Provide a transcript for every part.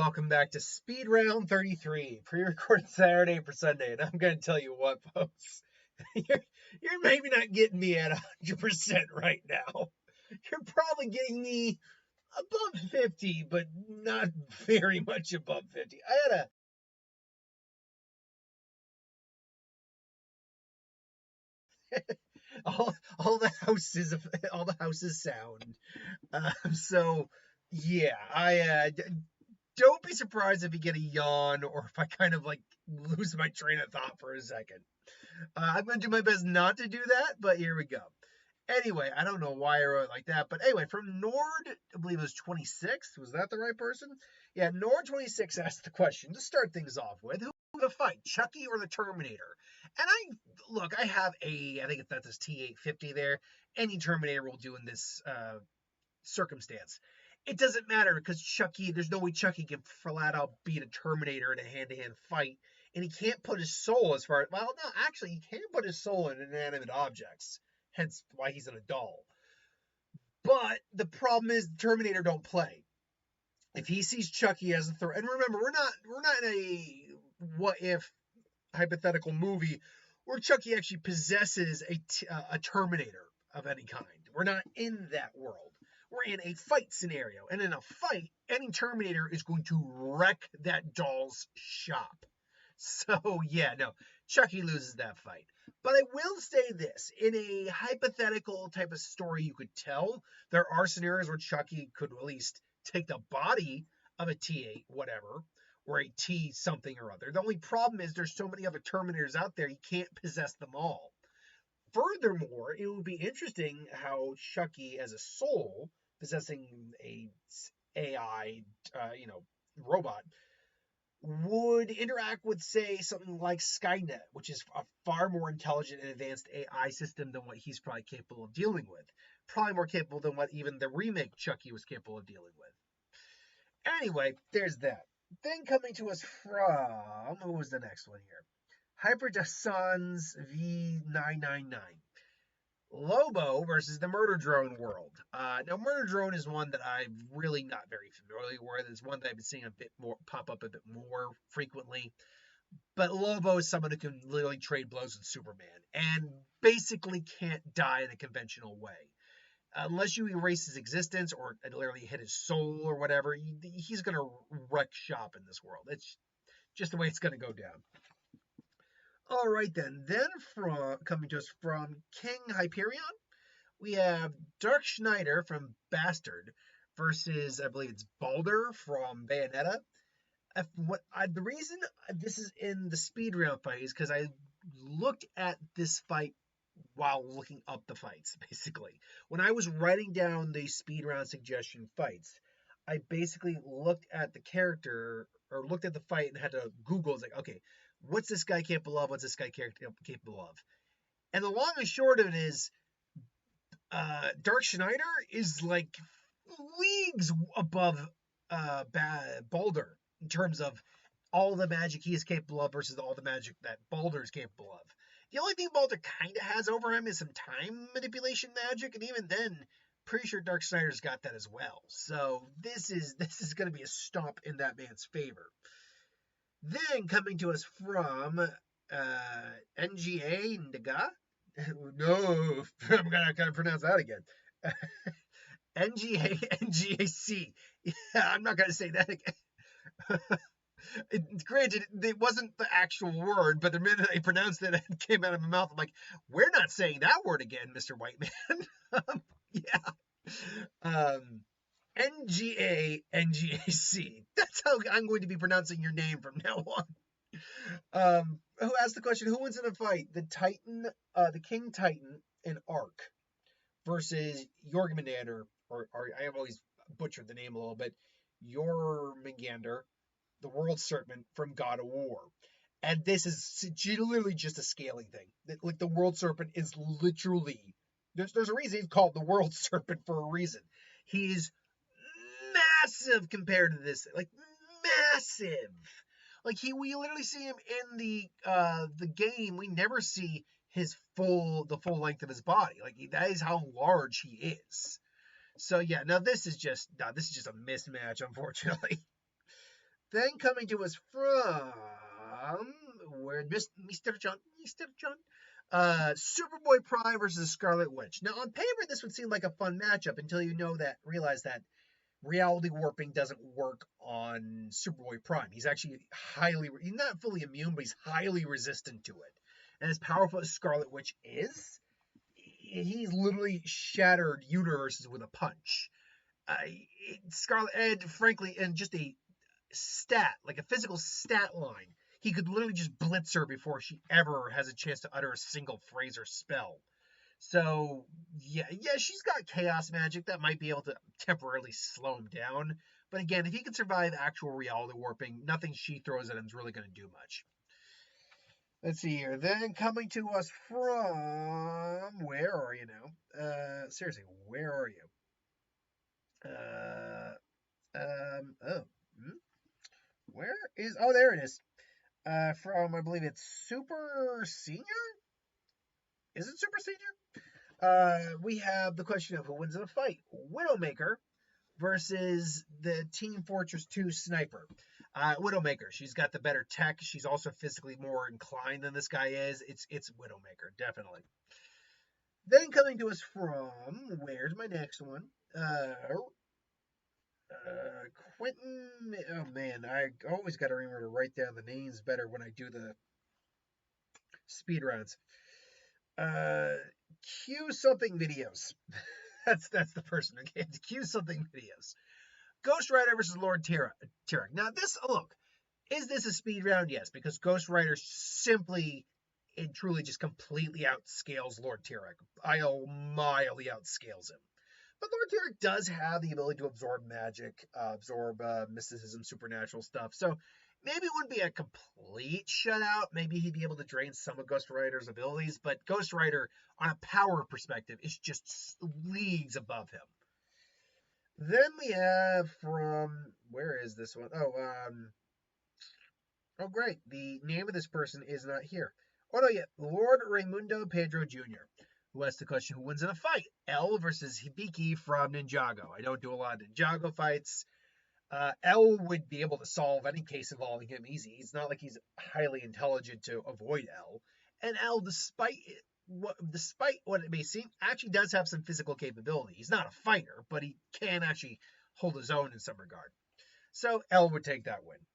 welcome back to Speed Round 33, pre-recorded Saturday for Sunday. And I'm going to tell you what, folks, you're maybe not getting me at 100% right now. You're probably getting me above 50, but not very much above 50. I had all the houses sound. So yeah, I don't be surprised if you get a yawn or if I kind of like lose my train of thought for a second. I'm going to do my best not to do that, but here we go. Anyway, I don't know why I wrote it like that, but anyway, from Nord, I believe it was 26. Was that the right person? Yeah, Nord 26 asked the question to start things off with: who would fight, Chucky or the Terminator? And I have I think that's this T850 there. Any Terminator will do in this circumstance. It doesn't matter because Chucky, there's no way Chucky can flat out beat a Terminator in a hand-to-hand fight, and he can't put his soul well, no, actually, he can put his soul in inanimate objects, hence why he's in a doll. But the problem is the Terminator don't play. If he sees Chucky as a threat, and remember, we're not in a what if hypothetical movie where Chucky actually possesses a Terminator of any kind. We're not in that world. We're in a fight scenario. And in a fight, any Terminator is going to wreck that doll's shop. So, yeah, no, Chucky loses that fight. But I will say this, in a hypothetical type of story you could tell, there are scenarios where Chucky could at least take the body of a T8, whatever, or a T something or other. The only problem is there's so many other Terminators out there, you can't possess them all. Furthermore, it would be interesting how Chucky, as a soul, possessing a AI, robot, would interact with, say, something like Skynet, which is a far more intelligent and advanced AI system than what he's probably capable of dealing with. Probably more capable than what even the remake Chucky was capable of dealing with. Anyway, there's that. Then coming to us from, what was the next one here? Hyperdesons V999. Lobo versus the Murder Drone world. Now, Murder Drone is one that I'm really not very familiar with. It's one that I've been seeing a bit more pop up a bit more frequently. But Lobo is someone who can literally trade blows with Superman and basically can't die in a conventional way. Unless you erase his existence or literally hit his soul or whatever, he's going to wreck shop in this world. It's just the way it's going to go down. All right, then. Then coming to us from King Hyperion, we have Dark Schneider from Bastard versus, I believe it's Balder from Bayonetta. The reason this is in the speed round fight is because I looked at this fight while looking up the fights, basically. When I was writing down the speed round suggestion fights, I basically looked at the character or looked at the fight and had to Google. It's like, okay, what's this guy capable of? What's this guy capable of? And the long and short of it is, Dark Schneider is like leagues above Balder in terms of all the magic he is capable of versus all the magic that Balder is capable of. The only thing Balder kind of has over him is some time manipulation magic, and even then, pretty sure Dark Snyder's got that as well. So this is going to be a stomp in that man's favor. Then coming to us from NGA Naga. No, I'm gonna pronounce that again. NGAC. Yeah, I'm not gonna say that again. Granted, it wasn't the actual word, but the minute I pronounced it, it came out of my mouth. I'm like, we're not saying that word again, Mr. Whiteman. Yeah. NGAC. That's how I'm going to be pronouncing your name from now on. Who asked the question? Who wins in a fight? The King Titan in Ark versus Jormungandr, or I have always butchered the name a little bit. Jormungandr, the World Serpent from God of War. And this is literally just a scaling thing. Like the World Serpent is literally, there's a reason he's called the World Serpent for a reason. He's massive compared to this, like massive. Like we literally see him in the game. We never see the full length of his body. Like that is how large he is. So yeah, now this is just a mismatch, unfortunately. Then coming to us from where Mr. John, Superboy Prime versus Scarlet Witch. Now on paper, this would seem like a fun matchup until you realize that reality warping doesn't work on Superboy Prime. He's actually he's not fully immune, but he's highly resistant to it. And as powerful as Scarlet Witch is, he's literally shattered universes with a punch. Scarlet, and frankly, and just a stat, like a physical stat line, he could literally just blitz her before she ever has a chance to utter a single phrase or spell. So yeah, she's got chaos magic that might be able to temporarily slow him down. But again, if he can survive actual reality warping, nothing she throws at him is really going to do much. Let's see here. Then coming to us from where are you now? Seriously, where are you? Oh, where is? Oh, there it is. From I believe it's Super Senior. Is it Super Senior? We have the question of who wins in a fight: Widowmaker versus the Team Fortress 2 Sniper. Widowmaker, she's got the better tech. She's also physically more inclined than this guy is. It's Widowmaker, definitely. Then coming to us from where's my next one? Quentin. Oh man, I always got to remember to write down the names better when I do the speed runs. Q something videos. that's the person. Okay, Q something videos. Ghost Rider versus Lord Tyrek. Now this, look, is this a speed round? Yes, because Ghost Rider simply and truly just completely outscales Lord Tyrek. Mildly outscales him. But Lord Tyrek does have the ability to absorb magic, absorb mysticism, supernatural stuff. So maybe it wouldn't be a complete shutout. Maybe he'd be able to drain some of Ghost Rider's abilities. But Ghost Rider, on a power perspective, is just leagues above him. Then we have from where is this one? Oh, great. The name of this person is not here. Oh no, yeah, Lord Raimundo Pedro Jr., who asks the question, who wins in a fight? L versus Hibiki from Ninjago. I don't do a lot of Ninjago fights. L would be able to solve any case involving him easy. It's not like he's highly intelligent to avoid L. And L, despite what it may seem, actually does have some physical capability. He's not a fighter, but he can actually hold his own in some regard. So L would take that win.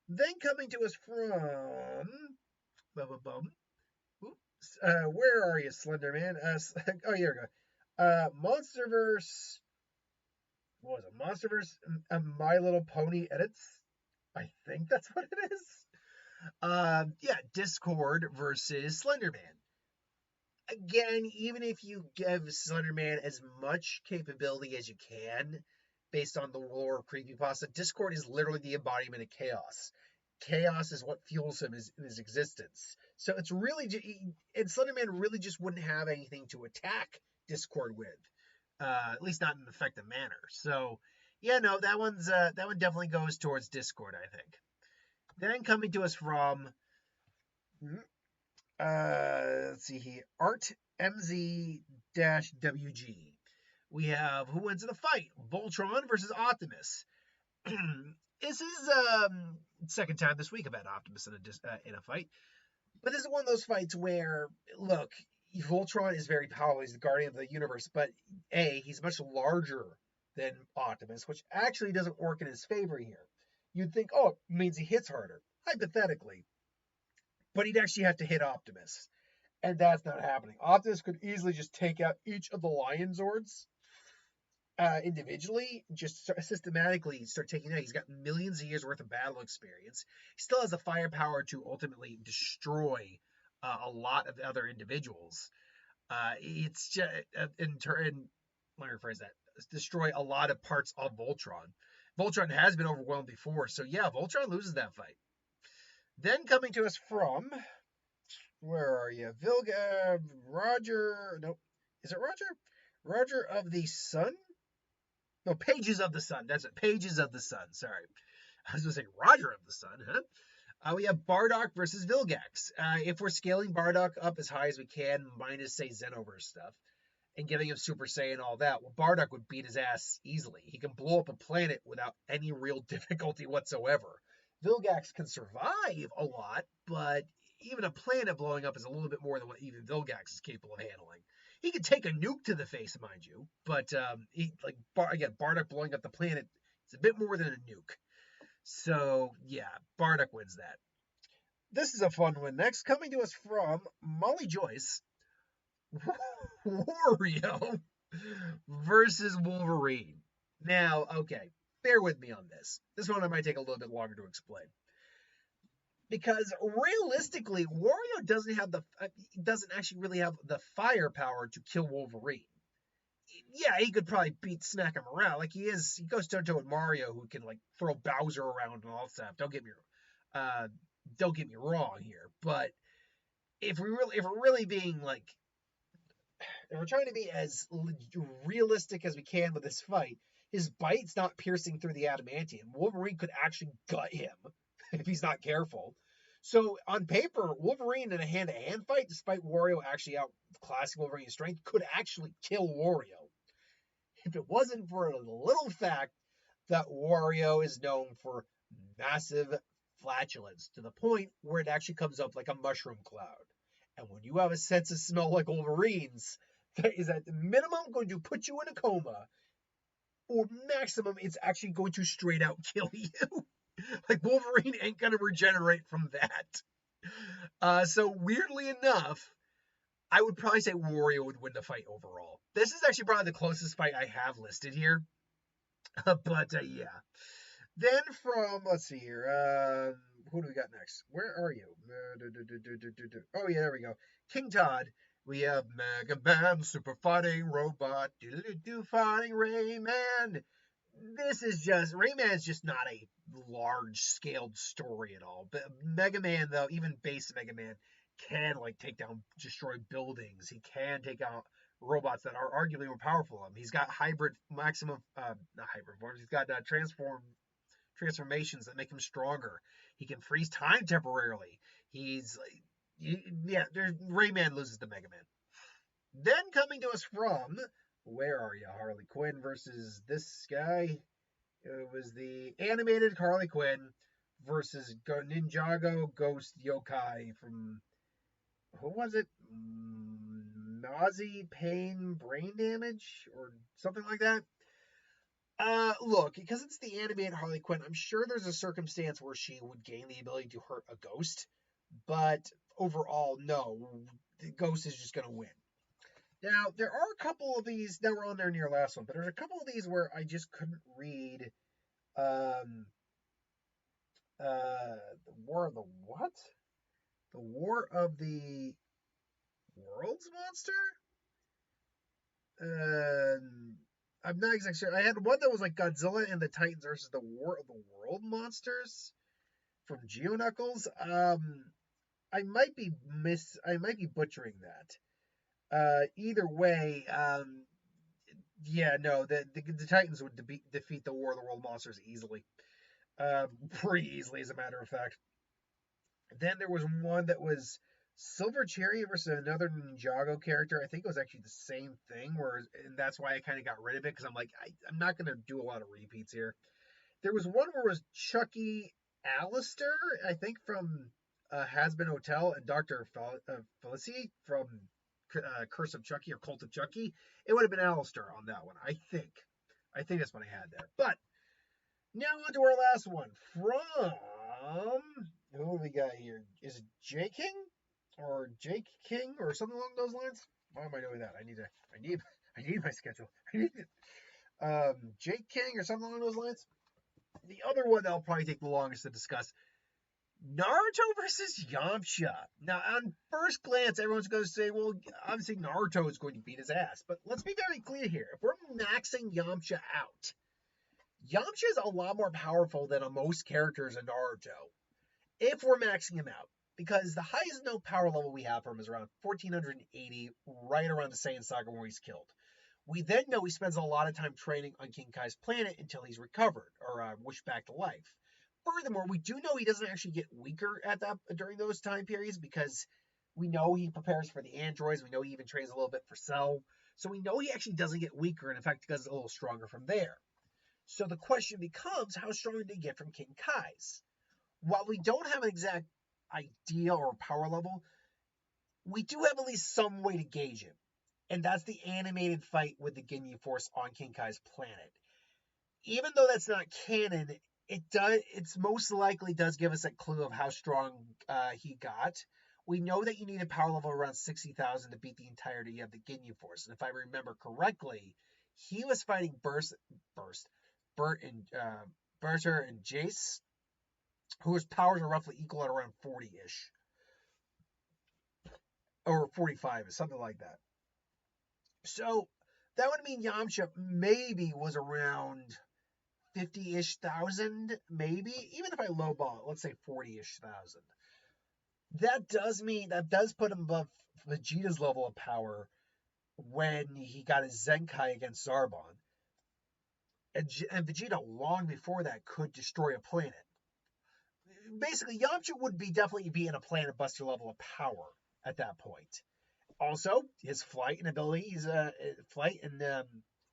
Then coming to us from where are you, Slender Man? Oh, here we go. Monsterverse. What was it? Monsterverse My Little Pony edits. I think that's what it is. Yeah, Discord versus Slenderman. Again, even if you give Slenderman as much capability as you can, based on the lore of creepypasta, Discord is literally the embodiment of chaos. Chaos is what fuels him in his existence. So it's really, and Slenderman really just wouldn't have anything to attack Discord with, at least not in an effective manner. So yeah, no, that one definitely goes towards Discord, I think. Then coming to us from, let's see here, Art MZ-WG. We have who wins in the fight? Voltron versus Optimus. This is second time this week I've had Optimus in a fight, but this is one of those fights where, look, Voltron is very powerful. He's the guardian of the universe, but he's much larger than Optimus, which actually doesn't work in his favor here. You'd think, oh, it means he hits harder, hypothetically, but he'd actually have to hit Optimus, and that's not happening. Optimus could easily just take out each of the Lion Zords individually, just systematically start taking out. He's got millions of years worth of battle experience. He still has the firepower to ultimately destroy a lot of other individuals. It's just in turn. Let me rephrase that. Destroy a lot of parts of Voltron. Voltron has been overwhelmed before, so yeah, Voltron loses that fight. Then coming to us from where are you? Roger. Nope. Is it Roger? Roger of the Sun? No, Pages of the Sun. That's it. Pages of the Sun. Sorry. I was going to say Roger of the Sun, huh? We have Bardock versus Vilgax. If we're scaling Bardock up as high as we can, minus, say, Xenoverse stuff, and getting him Super Saiyan and all that. Well, Bardock would beat his ass easily. He can blow up a planet without any real difficulty whatsoever. Vilgax can survive a lot, but even a planet blowing up is a little bit more than what even Vilgax is capable of handling. He can take a nuke to the face, mind you, but again, Bardock blowing up the planet is a bit more than a nuke. So yeah, Bardock wins that. This is a fun one. Next, coming to us from Molly Joyce, Wario versus Wolverine. Now, okay, bear with me on this. This one I might take a little bit longer to explain. Because realistically, Wario doesn't actually really have the firepower to kill Wolverine. Yeah, he could probably smack him around like he is. He goes toe to toe with Mario, who can like throw Bowser around and all that stuff. Uh, don't get me wrong here, but if we're really being like, if we're trying to be as realistic as we can with this fight, his bite's not piercing through the adamantium. Wolverine could actually gut him if he's not careful. So on paper, Wolverine in a hand-to-hand fight, despite Wario actually outclassing Wolverine's strength, could actually kill Wario. If it wasn't for a little fact that Wario is known for massive flatulence to the point where it actually comes up like a mushroom cloud. And when you have a sense of smell like Wolverine's, that is at the minimum going to put you in a coma, or maximum, it's actually going to straight out kill you. Like Wolverine ain't gonna regenerate from that. So weirdly enough, I would probably say Wario would win the fight overall. This is actually probably the closest fight I have listed here. But yeah. Then from, let's see here, who do we got next? Where are you? Oh yeah, there we go. King Todd. We have Mega Man, Super Fighting Robot, fighting Rayman. This is just, Rayman's just not a large scaled story at all. But Mega Man, though, even base Mega Man, can like take down, destroy buildings. He can take out robots that are arguably more powerful than him. He's got not hybrid forms. He's got transformations that make him stronger. He can freeze time temporarily. Rayman loses to Mega Man. Then coming to us from, where are you, Harley Quinn versus this guy? It was the animated Harley Quinn versus Ninjago Ghost Yokai from, who was it? Nausea, pain, brain damage, or something like that. Look, because it's the animated Harley Quinn, I'm sure there's a circumstance where she would gain the ability to hurt a ghost, but overall, no, the ghost is just going to win. Now, there are a couple of these that were on there near last one, but there's a couple of these where I just couldn't read. The War of the what? The War of the Worlds Monster? I'm not exactly sure. I had one that was like Godzilla and the Titans versus the War of the World Monsters from Geoknuckles. I might be butchering that. Either way, yeah, no, the Titans would defeat the War of the World Monsters easily. Pretty easily, as a matter of fact. Then there was one that was Silver Cherry versus another Ninjago character. I think it was actually the same thing, and that's why I kind of got rid of it, because I'm like, I'm not going to do a lot of repeats here. There was one where it was Chucky Alistair, I think from Has-Been Hotel, and Dr. Felicity from Curse of Chucky or Cult of Chucky. It would have been Alistair on that one, I think. I think that's what I had there. But now on to our last one from, who do we got here? Is it J King or Jake King or something along those lines? Why am I doing that? I need my schedule. Jake King or something along those lines. The other one that'll probably take the longest to discuss, Naruto versus Yamcha. Now, on first glance, everyone's going to say, well, obviously Naruto is going to beat his ass. But let's be very clear here. If we're maxing Yamcha out, Yamcha is a lot more powerful than most characters in Naruto, if we're maxing him out. Because the highest known power level we have for him is around 1480, right around the Saiyan Saga where he's killed. We then know he spends a lot of time training on King Kai's planet until he's recovered, or wished back to life. Furthermore, we do know he doesn't actually get weaker during those time periods, because we know he prepares for the androids. We know he even trains a little bit for Cell. So we know he actually doesn't get weaker, and in fact, he gets a little stronger from there. So the question becomes, how strong did he get from King Kai's? While we don't have an exact idea or power level, we do have at least some way to gauge it. And that's the animated fight with the Ginyu Force on King Kai's planet. Even though that's not canon, it's most likely does give us a clue of how strong he got. We know that you need a power level around 60,000 to beat the entirety of the Ginyu Force. And if I remember correctly, he was fighting Bert and Berter and Jace, whose powers are roughly equal at around 40-ish. Or 45, something like that. So that would mean Yamcha maybe was around 50-ish thousand, maybe. Even if I lowball it, let's say 40-ish thousand. That does put him above Vegeta's level of power when he got his Zenkai against Zarbon. And Vegeta, long before that, could destroy a planet. Basically, Yamcha would definitely be in a planet buster level of power at that point. Also, his flight and abilities,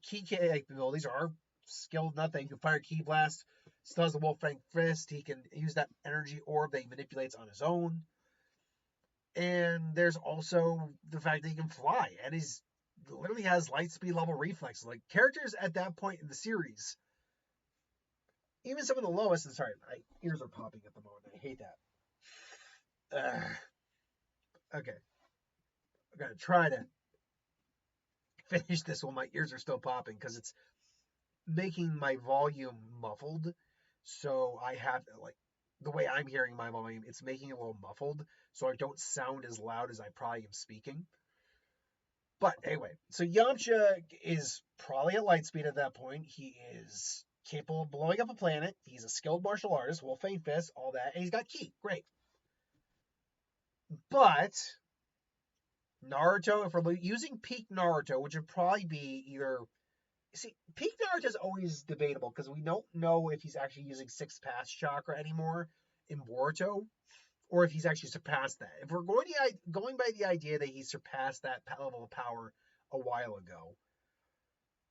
key capabilities are skilled enough that he can fire Ki Blast, still has the Wolfang Fist, he can use that energy orb that he manipulates on his own. And there's also the fact that he can fly, and he's literally has light speed level reflexes. Like, characters at that point in the series, even some of the lowest, and sorry, my ears are popping at the moment, I hate that. Okay. I'm going to try to finish this while my ears are still popping, because it's making my volume muffled. So I have, like, the way I'm hearing my volume, it's making it a little muffled, so I don't sound as loud as I probably am speaking. But anyway, so Yamcha is probably at light speed at that point. He is capable of blowing up a planet. He's a skilled martial artist, Wolfang Fist, all that, and he's got Ki. Great. But Naruto, if we're using peak Naruto, which would probably be either... See, peak Naruto is always debatable because we don't know if he's actually using Sixth Path Chakra anymore in Boruto, or if he's actually surpassed that. If we're going by the idea that he surpassed that level of power a while ago,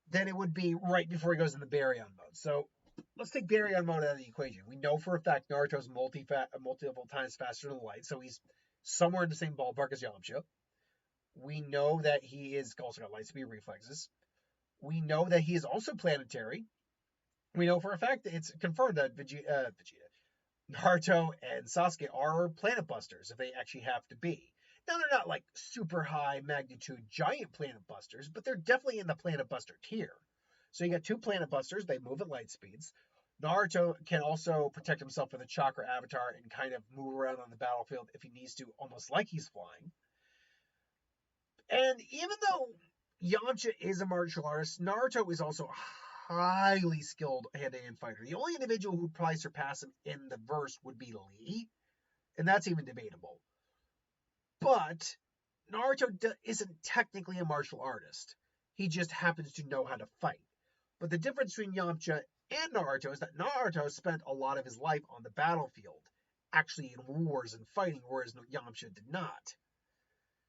then it would be right before he goes in the Baryon mode. So let's take Baryon mode out of the equation. We know for a fact Naruto's multiple times faster than light, so he's somewhere in the same ballpark as Yamcha. We know that he is also got light speed reflexes. We know that he is also planetary. We know for a fact that it's confirmed that Vegeta, Naruto, and Sasuke are planet busters if they actually have to be. Now, they're not like super high magnitude giant planet busters, but they're definitely in the planet buster tier. So you got two planet busters, they move at light speeds. Naruto can also protect himself with a chakra avatar and kind of move around on the battlefield if he needs to, almost like he's flying. And even though Yamcha is a martial artist, Naruto is also a highly skilled hand-to-hand fighter. The only individual who would probably surpass him in the verse would be Lee, and that's even debatable. But Naruto isn't technically a martial artist. He just happens to know how to fight. But the difference between Yamcha and Naruto is that Naruto spent a lot of his life on the battlefield, actually in wars and fighting, whereas Yamcha did not.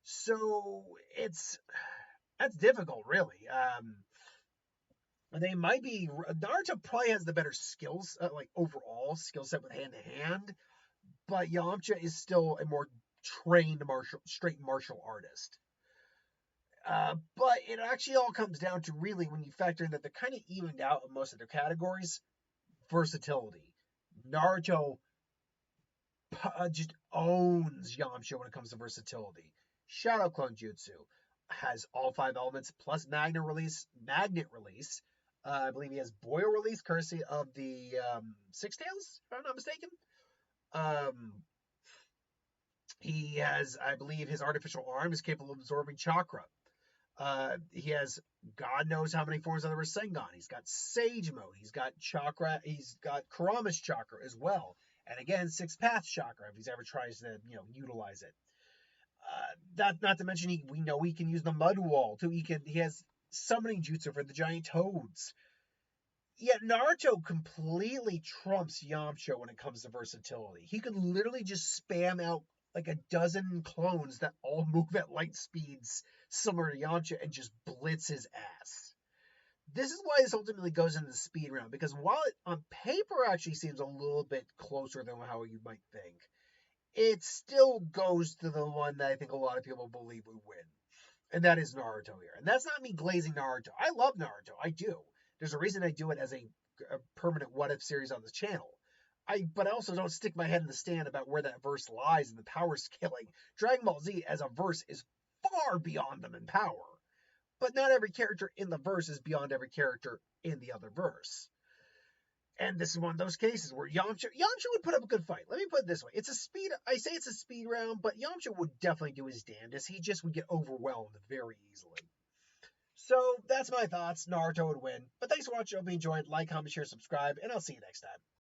So that's difficult, really. They might be... Naruto probably has the better skills, like overall skill set with hand-to-hand, but Yamcha is still a more trained straight martial artist. But it actually all comes down to, really, when you factor in that they're kind of evened out in most of their categories, versatility. Naruto just owns Yamcha when it comes to versatility. Shadow Clone Jutsu has all 5 elements plus magnet release. I believe he has boil release, courtesy of the Six Tails, if I'm not mistaken. He has, I believe, his artificial arm is capable of absorbing chakra. He has God knows how many forms of the Rasengan. He's got Sage Mode. He's got chakra. He's got Kurama's chakra as well. And again, Sixth Path chakra if he's ever tries to, utilize it. Not to mention, we know he can use the Mud Wall too. He has summoning jutsu for the giant toads. Yet Naruto completely trumps Yamcha when it comes to versatility. He could literally just spam out like a dozen clones that all move at light speeds similar to Yamcha and just blitz his ass. This is why this ultimately goes into the speed round, because while it on paper actually seems a little bit closer than how you might think, it still goes to the one that I think a lot of people believe would win. And that is Naruto here. And that's not me glazing Naruto. I love Naruto. I do. There's a reason I do it as a permanent what if series on the channel. But I also don't stick my head in the stand about where that verse lies in the power scaling. Dragon Ball Z as a verse is far beyond them in power. But not every character in the verse is beyond every character in the other verse. And this is one of those cases where Yamcha would put up a good fight. Let me put it this way. I say it's a speed round, but Yamcha would definitely do his damnedest. He just would get overwhelmed very easily. So that's my thoughts. Naruto would win. But thanks for watching. I hope you enjoyed. Like, comment, share, subscribe, and I'll see you next time.